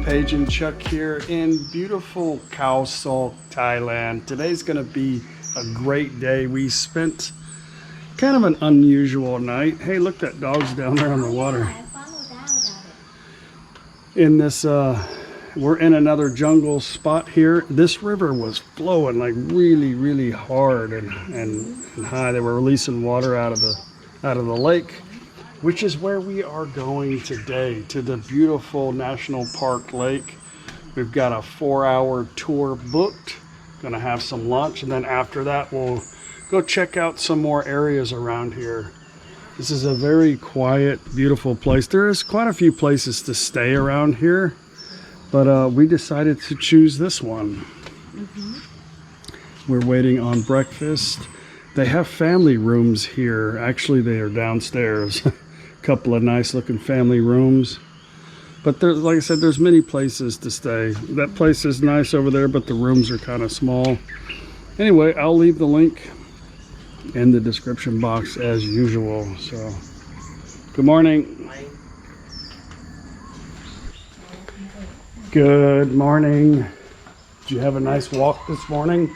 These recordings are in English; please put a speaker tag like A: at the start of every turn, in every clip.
A: Paige and Chuck here in beautiful Khao Sok, Thailand. Today's going to be a great day. We spent kind of an unusual night. Hey, look, that dog's down there on the water. In this, we're in another jungle spot here. This river was flowing like really hard and high. They were releasing water out of the lake, which is where we are going today, to the beautiful National Park Lake. We've got a 4-hour tour booked. Gonna have some lunch, and then after that we'll go check out some more areas around here. This is a very quiet, beautiful place. There is quite a few places to stay around here, but we decided to choose this one. We're waiting on breakfast. They have family rooms here. Actually, they are downstairs. A couple of nice looking family rooms. But there's, like I said, there's many places to stay. That place is nice over there, but the rooms are kind of small. Anyway, I'll leave the link in the description box as usual. So, good morning. Good morning. Did you have a nice walk this morning?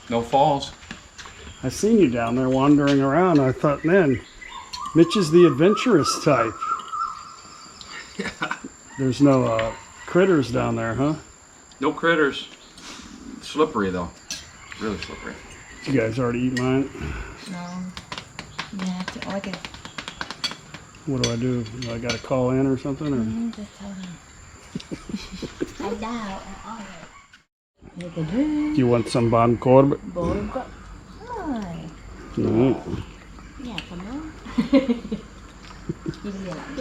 B: No falls.
A: I seen you down there wandering around. I thought, man, Mitch is the adventurous type.
B: Yeah.
A: There's no critters down there, huh?
B: No critters. Slippery though. Really slippery.
A: You guys already eat mine?
C: No. You have to order.
A: What do I do? Do I got to call in or something? Or?
C: Just tell them. I doubt I order.
A: Do you want some ban korb?
C: Borgo.
A: No.
C: Yeah, come on.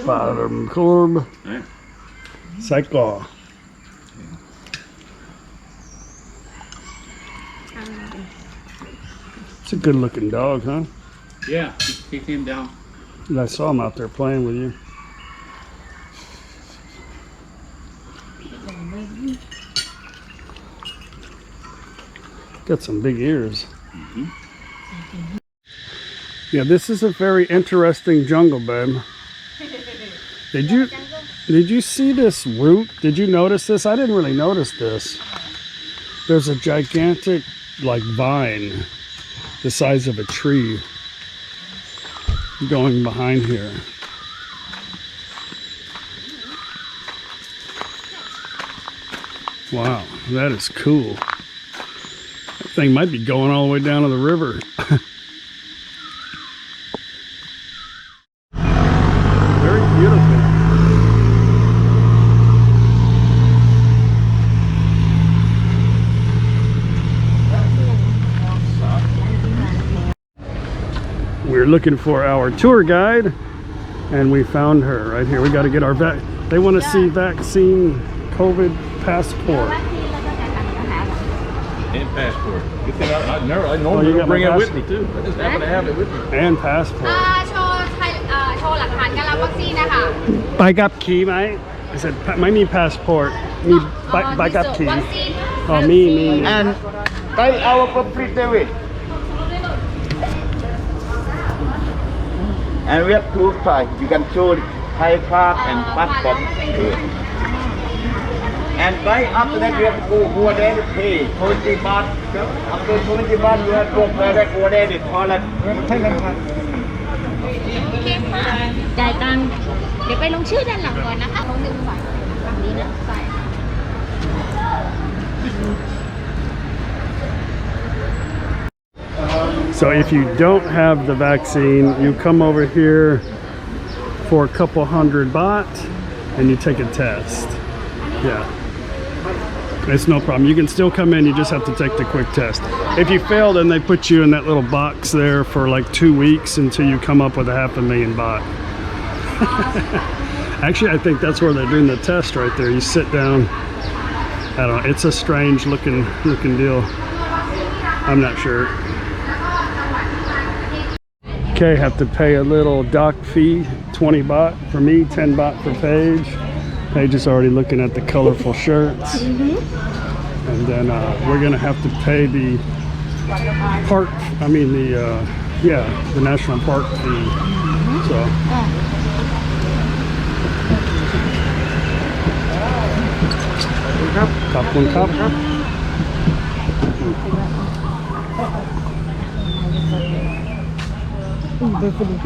A: Ban korb. Psycho. It's a good looking dog, huh?
B: Yeah, he came down.
A: I saw him out there playing with you. Got some big ears. Yeah, this is a very interesting jungle, babe. Did you see this root? Did you notice this? I didn't really notice this. There's a gigantic, like, vine the size of a tree going behind here. Wow, that is cool. That thing might be going all the way down to the river. Very beautiful. We're looking for our tour guide, and we found her right here. We got to get our they want to see vaccine COVID passport.
B: And passport. You think I normally bring it with me too. I just happen to have it with me.
A: And passport.
D: โชว์หลักฐานการรับวัคซีนนะคะ
A: ใบขับขี่ไหม I said ไม่มี passport มีใบขับขี่ อ๋อมี
E: And by our complete way. And we have two sides. You can show Thai card and passport. And by after that you have to go over there to pay 20 baht. After 20 baht you have to go back over there to toilet.
C: โอเคค่ะจ่ายตังค์เดี๋ยวไปลงชื่อด้านหลังก่อนนะคะลงหนึ่งฝ่ายฝั่งนี้นะใส่
A: So if you don't have the vaccine, you come over here for a couple hundred baht and you take a test. Yeah. It's no problem. You can still come in, you just have to take the quick test. If you fail, then they put you in that little box there for like 2 weeks until you come up with 500,000 baht. Actually, I think that's where they're doing the test right there. You sit down. I don't know. It's a strange looking deal. I'm not sure. Okay, have to pay a little dock fee, 20 baht for me, 10 baht for Paige. Paige is already looking at the colorful shirts. And then we're gonna have to pay the park, the national park fee. So
B: ครับ
A: ขอบคุณครับ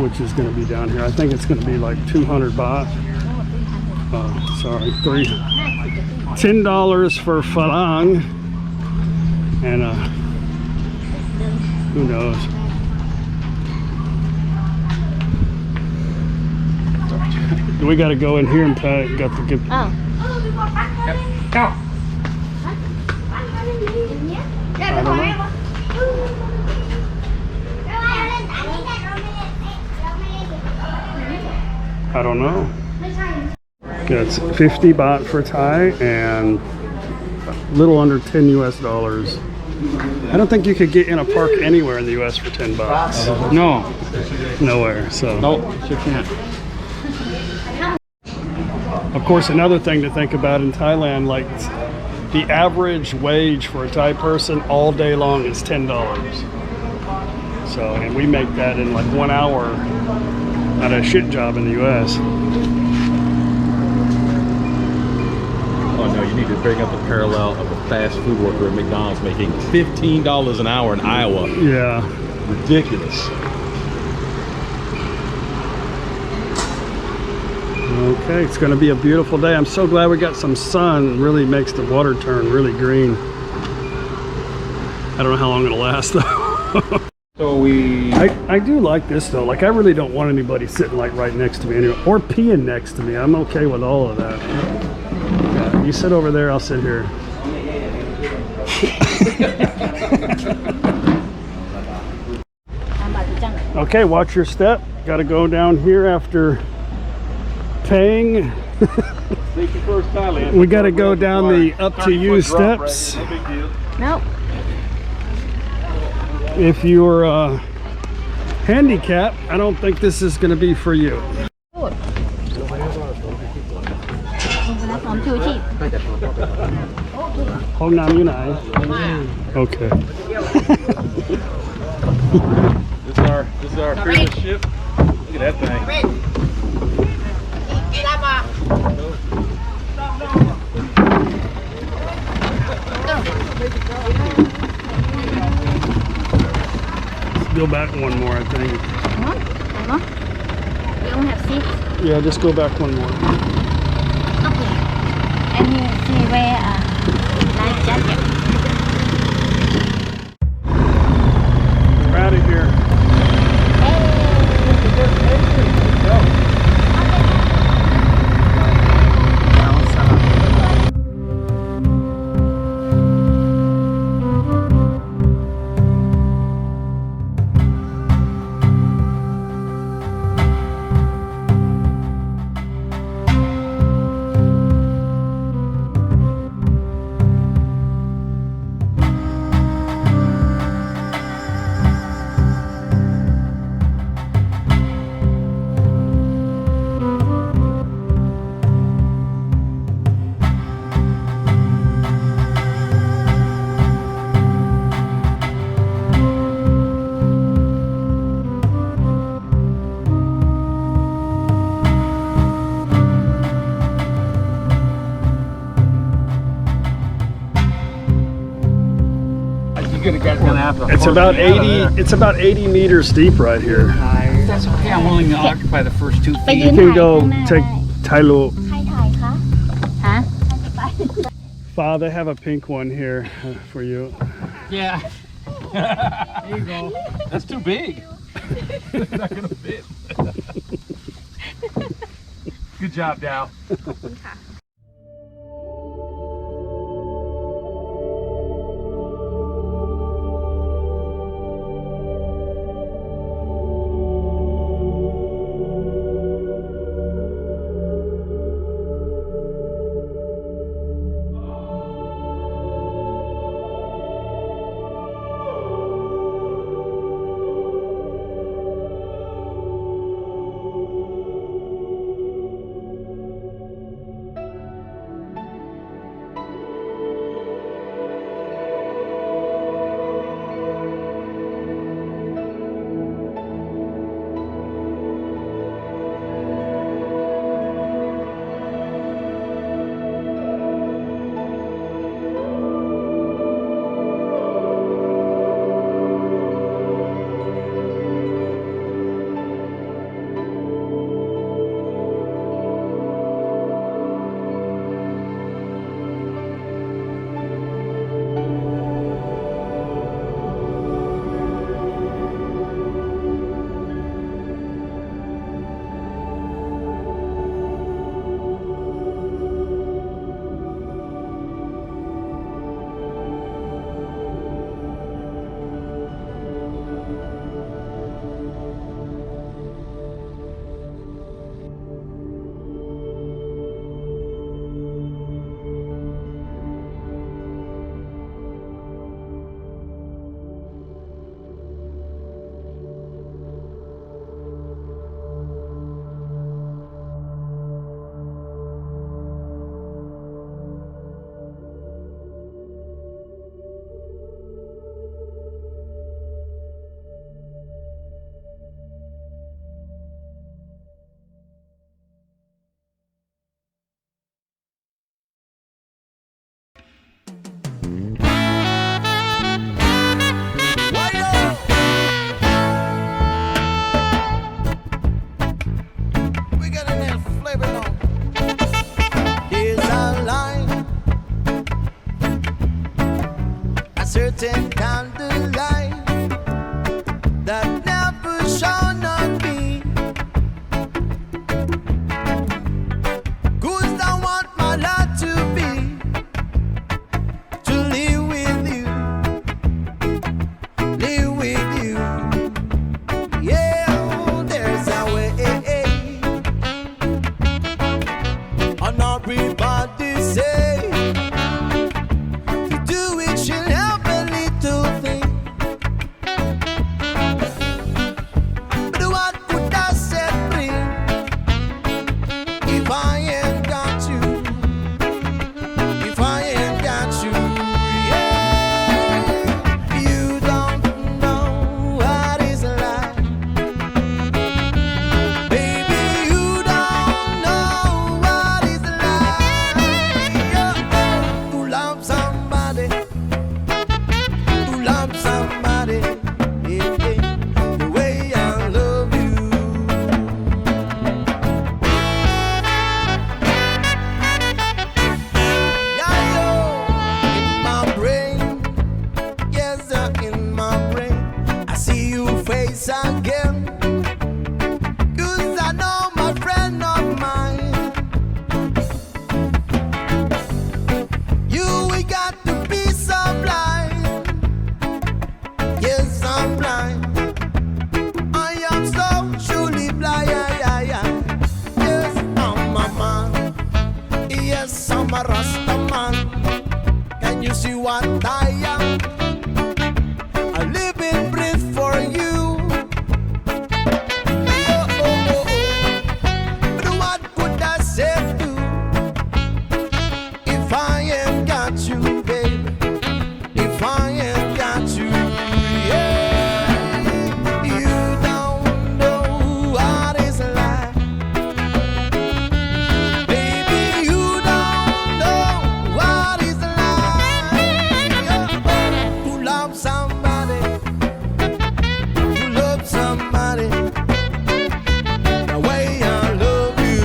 A: Which is going to be down here. I think it's going to be like 200 baht. Sorry, $10 for farang, and who knows? We got to go in here and pay. Got to get.
C: Oh.
B: เก้า
A: I don't know. It's 50 baht for Thai and a little under 10 US dollars. I don't think you could get in a park anywhere in the US for 10 baht.
B: No.
A: Nowhere. So.
B: Nope. Sure can't.
A: Of course, another thing to think about in Thailand, like the average wage for a Thai person all day long is $10. So, and we make that in like 1 hour at a shit job in the US.
B: Oh no, you need to bring up the parallel of a fast food worker at McDonald's making $15 an hour in Iowa.
A: Yeah.
B: Ridiculous.
A: Okay, it's going to be a beautiful day. I'm so glad we got some sun. It really makes the water turn really green. I don't know how long it'll last though.
B: So we...
A: I do like this though. Like I really don't want anybody sitting like right next to me anyway, or peeing next to me. I'm okay with all of that. Yeah, you sit over there, I'll sit here. Okay, watch your step. Got to go down here after paying.
B: Safety first, Thailand.
A: We got to go down the up to you steps.
B: No big deal.
C: Nope.
A: If you're handicapped, I don't think this is going to be for you.
C: พร้อมชูชีพ
A: ห้องน้ำอยู่ไหน Okay.
B: This is our favorite ship. Look at that thing.
A: Let's go back one more, I think.
C: You don't have seats.
A: Yeah, just go back one more.
C: Okay. And you see where life jacket.
A: We're out of here. It's about 80. It's about 80 meters deep right here.
F: That's okay. I'm willing to occupy the first 2
C: ไป
F: feet.
C: ยืน
A: You
C: ถ่าย
A: can go
C: ข้างหน้า
A: take
C: ได้
A: Thai look.
C: ใครถ่ายคะฮะ
A: Fa, they have a pink one here for you.
F: Yeah. There you go.
B: That's too big. It's not gonna fit. Good job, Dow.
G: everybody say to do it should help a little thing. But what would I say bring if I ain't got you? If I ain't got you, yeah. You don't know what is like. Baby, you don't know what is like. To love somebody, to love somebody, yeah, yeah, the way I love you. Yeah, yo, in my brain, yes, in my brain, I see your face again. 'Cause I know my friend of mine. You, we got to be so blind. Yes, I'm blind. I am so truly blind. Yes, I'm a man. Yes, I'm a Rasta man. Can you see what I am? I live and breathe for you. Oh, oh, oh, oh. But what could I say do if I ain't got you, baby? If I ain't got you, yeah. You don't know what it's like. Baby, you don't know what it's like. To love somebody, to love somebody, the way I love you.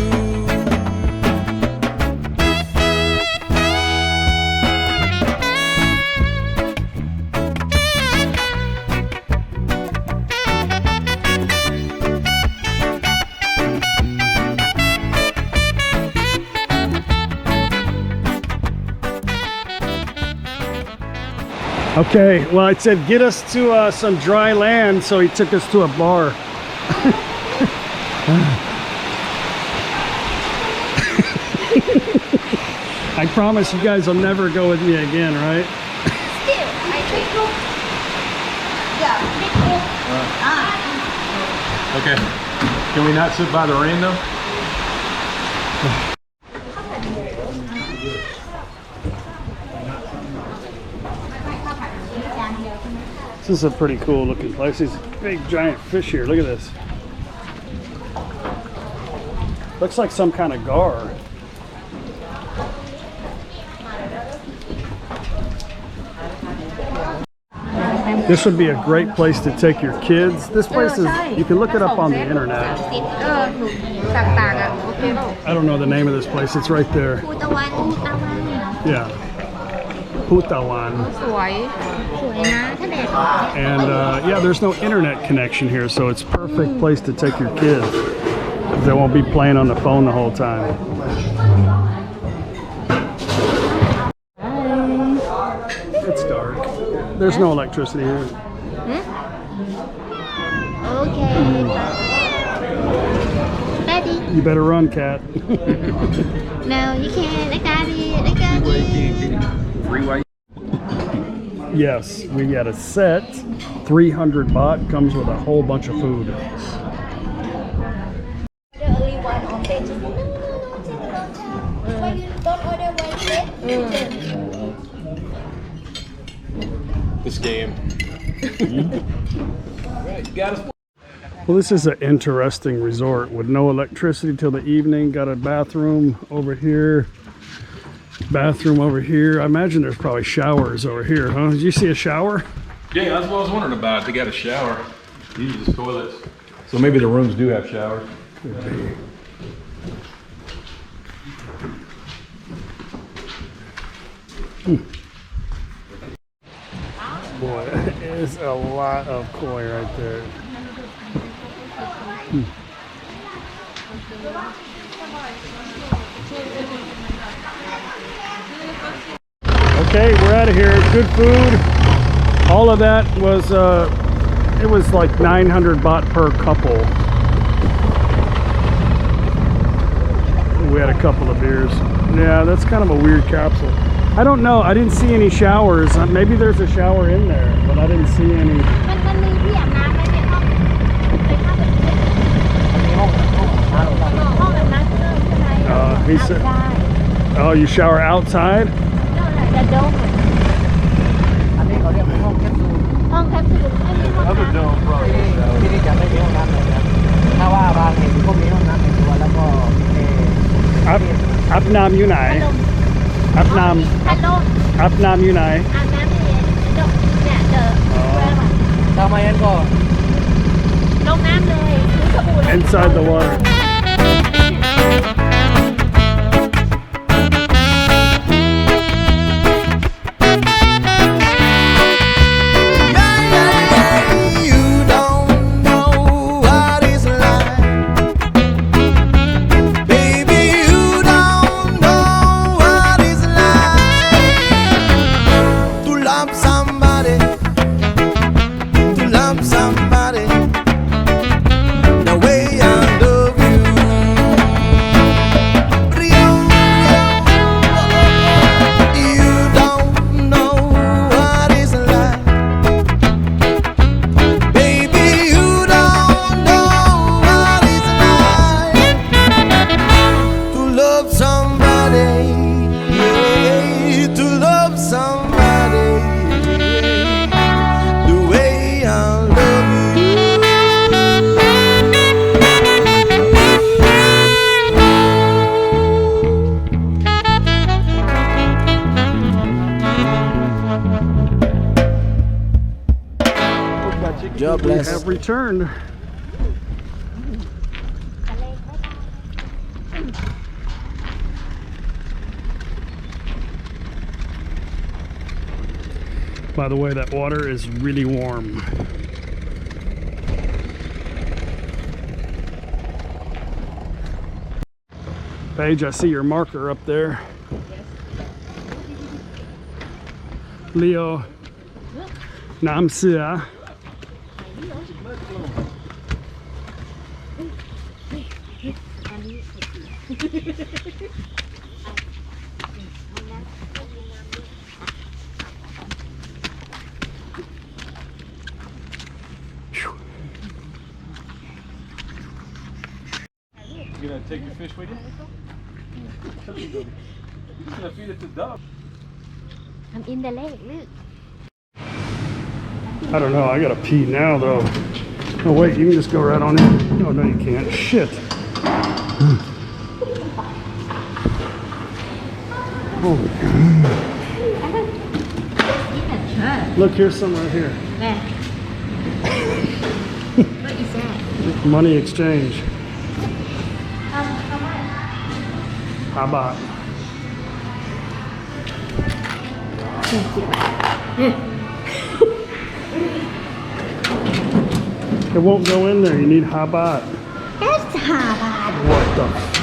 A: Okay, well, I said get us to some dry land, so he took us to a bar. I promise you guys will never go with me again, right?
C: Still, I think. Yeah,
B: Okay. Can we not sit by the rain though?
A: This is a pretty cool looking place. These big giant fish here. Look at this. Looks like some kind of gar. This would be a great place to take your kids. This place is, you can look it up on the internet.
C: ถูกต่างๆอ่ะโอเคเปล่า
A: I don't know the name of this place. It's right there.
C: ภูตะวัน
A: Yeah. Putawan.
C: สวยนะถ้าแดด
A: And yeah, there's no internet connection here, so it's a perfect place to take your kids. They won't be playing on the phone the whole time. It's dark. There's no electricity here.
C: โอเค Daddy
A: You better run, cat.
C: no you can't I got it I got it
B: Freeway.
A: Yes, we got a set. 300 baht comes with a whole bunch of food.
C: only one omelette why you don't order one plate
B: The scam. Right, got us.
A: Well, this is an interesting resort with no electricity till the evening. Got a bathroom over here. Bathroom over here. I imagine there's probably showers over here, huh? Did you see a shower?
B: Yeah, that's what I was wondering about. They got a shower. These are just toilets. So maybe the rooms do have showers.
A: Boy, that is a lot of koi right there. Okay, we're out of here. Good food. All of that was, it was like 900 baht per couple. We had a couple of beers. Yeah, that's kind of a weird capsule. I don't know. I didn't see any showers. Maybe there's a shower in there, but I didn't see any.
C: มันมีที่อาบน้ำไหมในห้องไปเข้าไปดูห้องอาบน้ำใช่ไหม
A: He said. Oh, you shower outside?
C: The dome อันนี้เขาเรียกห้องแคปซูลห้องแคปซูลไม่มีห้องน้ำที่นี่จะไม่มีห้องน้ำเลยนะถ้าว่าบางแห่งก็มีห้องน้ำในตัวแล้วก็
A: อาบน้ำอยู่ไหนอาบน้ำ
C: พัดลม
A: อาบน้ำอยู่ไหน
C: อาบน้ำที่ดอกเนี่ยเจอทำไมงั้นก็ลงน้ำเลยถือสบู่เลย
A: Inside the water.
G: You don't know what it's like. Baby, you don't know what it's like to love somebody, to love somebody the way I love you. You don't know what it's like. Baby, you don't know what it's like to love somebody, yeah, to love somebody the way I love you. God
A: We
G: bless.
A: have returned. By the way, that water is really warm. Paige, I see your marker up there. Leo Nam Sia.
B: You gonna take your fish with you? You're just gonna feed it to dove.
C: I'm in the lake look
A: I don't know. I gotta pee now, though. Oh wait, you can just go right on in. No, no, you can't. Shit. Holy. Look, here's some right here.
C: Where? What is that?
A: Money exchange. How about? It won't go in there. You need habat.
C: That's hard.
A: What the?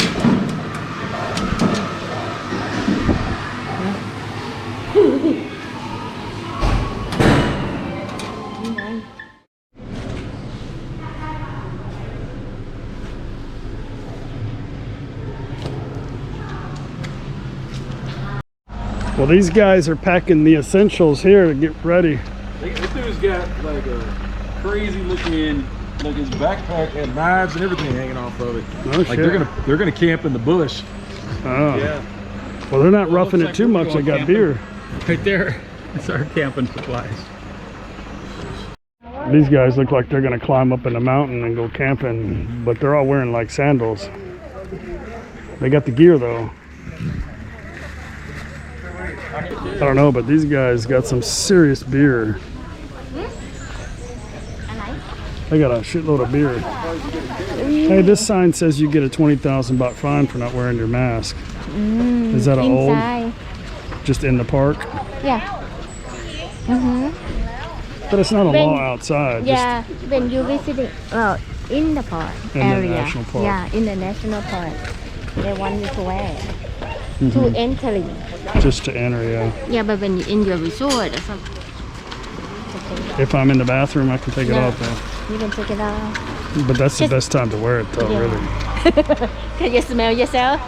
A: Well, these guys are packing the essentials here to get ready.
B: This dude's got like a crazy looking, like his backpack had knives and everything hanging off of it.
A: Oh,
B: like
A: shit.
B: they're gonna camp in the bush.
A: Oh.
B: Yeah.
A: Well, they're not
B: Well,
A: roughing
B: looks
A: it too
B: like
A: much.
B: we're
A: They got
B: going
A: beer.
F: Right there. It's our camping supplies.
A: These guys look like they're gonna climb up in the mountain and go camping, but they're all wearing like sandals. They got the gear though. I don't know, but these guys got some serious beer. They got a shitload of beer. Hey, this sign says you get a 20,000 baht fine for not wearing your mask. Is that an
C: Inside.
A: old? Just in the park?
C: Yeah.
A: But it's not a
C: When-
A: law outside.
C: Yeah, when you visiting, in the park
A: In the
C: area.
A: national park.
C: Yeah, in the national park. They want you to wear to entering.
A: Just to enter, yeah.
C: Yeah, but when you're in your resort or something,
A: If I'm in the bathroom, I can take it
C: Yeah.
A: off though.
C: you can take it off.
A: But that's the best time to wear it, though. Really.
C: Can you smell yourself?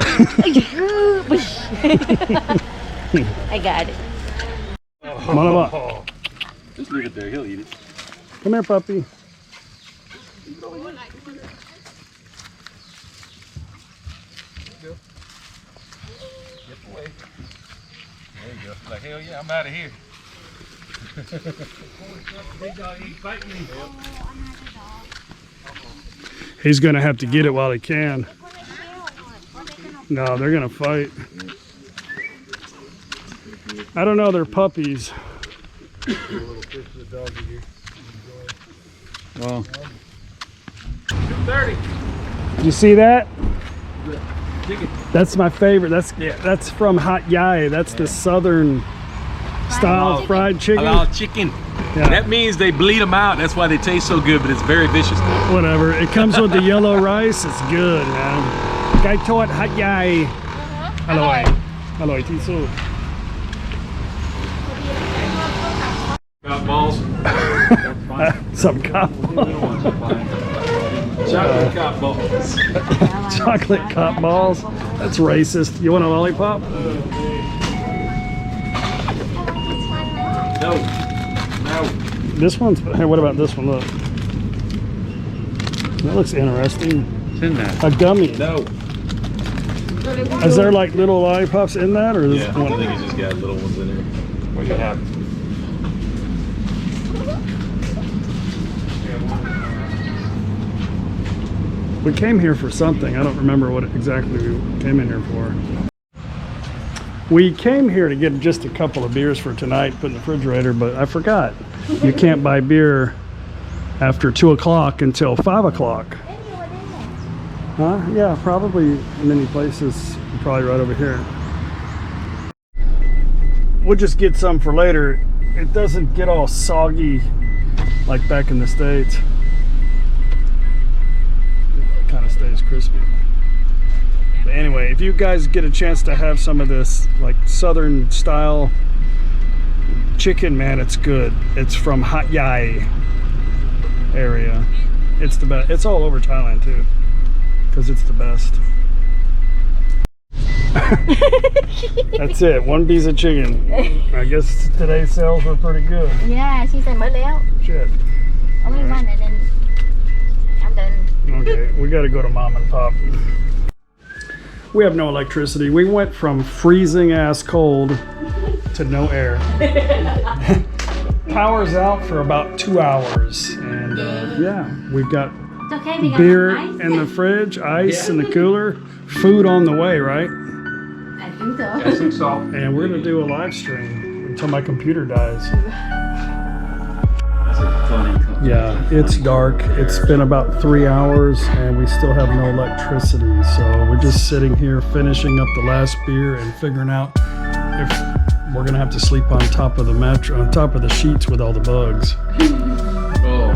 C: I got it.
A: Manaba.
B: Just leave it there. He'll eat it.
A: Come here, puppy.
B: There you go. Like, hell yeah, I'm out of here.
A: He's gonna have to get it while he can. No, they're gonna fight. I don't know, they're puppies.
F: Well,
A: You see that? That's my favorite. That's from Hat Yai. That's the southern style fried chicken.
B: Halal chicken.
A: Yeah.
B: That means they bleed them out. That's why they taste so good, but it's very vicious.
A: Whatever. It comes with the yellow rice. It's good, man. Gai Toat Hat Yai. Aloy. Aloy Tisu.
B: Got balls.
A: Some cop.
B: Chocolate cop balls.
A: Chocolate cop balls. That's racist. You want a lollipop?
B: No. No.
A: This one's. Hey, what about this one? Look. That looks interesting.
F: it's in that.
A: A gummy.
B: No.
A: Is there like little lollipops in that, or is
B: Yeah, I think it's just got little ones in there. What do you have?
A: We came here for something. I don't remember what exactly we came in here for. We came here to get just a couple of beers for tonight, put in the refrigerator, but I forgot. You can't buy beer after 2 o'clock until 5 o'clock. Huh? Yeah, probably many places. Probably right over here. We'll just get some for later. It doesn't get all soggy like back in the States. It kind of stays crispy. But anyway, if you guys get a chance to have some of this like southern style chicken, man, it's good. It's from Hat Yai area. It's the best. It's all over Thailand too, because it's the best. That's it. One piece of chicken. I guess today's sales were pretty good.
C: Yeah, she said mới léo.
A: Shit.
C: Only one and then I'm done.
A: Okay, we got to go to Mom and Pop. We have no electricity. We went from freezing ass cold to no air. Power's out for about 2 hours, and yeah, we've got
C: It's okay, we got
A: beer
C: ice.
A: in the fridge, ice in the cooler, food on the way, right?
C: I think so.
B: I think so.
A: And we're gonna do a live stream until my computer dies.
F: That's a funny.
A: Yeah, it's dark. It's been about 3 hours and we still have no electricity. So we're just sitting here finishing up the last beer and figuring out if we're gonna have to sleep on top of the mattress, on top of the sheets with all the bugs.
B: Oh.